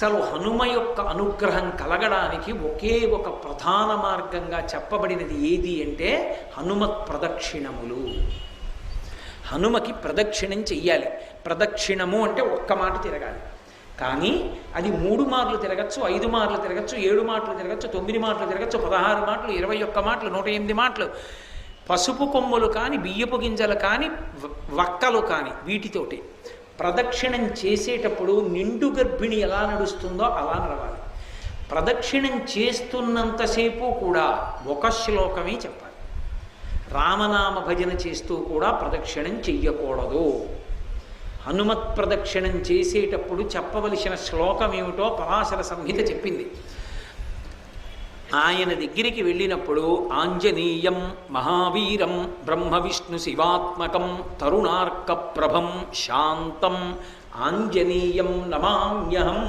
అసలు హనుమ యొక్క అనుగ్రహం కలగడానికి ఒకే ఒక ప్రధాన మార్గంగా చెప్పబడినది ఏది అంటే హనుమత్ ప్రదక్షిణములు. హనుమకి ప్రదక్షిణం చెయ్యాలి. ప్రదక్షిణము అంటే ఒక్క మాట తిరగాలి. కానీ అది 3 మార్లు తిరగచ్చు, 5 మార్లు తిరగచ్చు, 7 మాటలు తిరగచ్చు, 9 మాటలు తిరగచ్చు, 16 మాటలు, 21 మాటలు, 108 మాటలు. పసుపు కొమ్ములు కానీ, బియ్యపు గింజలు కానీ, వక్కలు కానీ వీటితోటి ప్రదక్షిణం చేసేటప్పుడు నిండు గర్భిణి ఎలా నడుస్తుందో అలా నడవాలి. ప్రదక్షిణం చేస్తున్నంతసేపు కూడా ఒక శ్లోకమే చెప్పాలి. రామనామ భజన చేస్తూ కూడా ప్రదక్షిణం చెయ్యకూడదు. హనుమత్ ప్రదక్షిణం చేసేటప్పుడు చెప్పవలసిన శ్లోకం ఏమిటో పరాశర సంహిత చెప్పింది. ఆయన దగ్గరికి వెళ్ళినప్పుడు ఆంజనేయం మహావీరం బ్రహ్మ విష్ణు శివాత్మకం తరుణార్క ప్రభం శాంతం ఆంజనేయం నమామ్యహం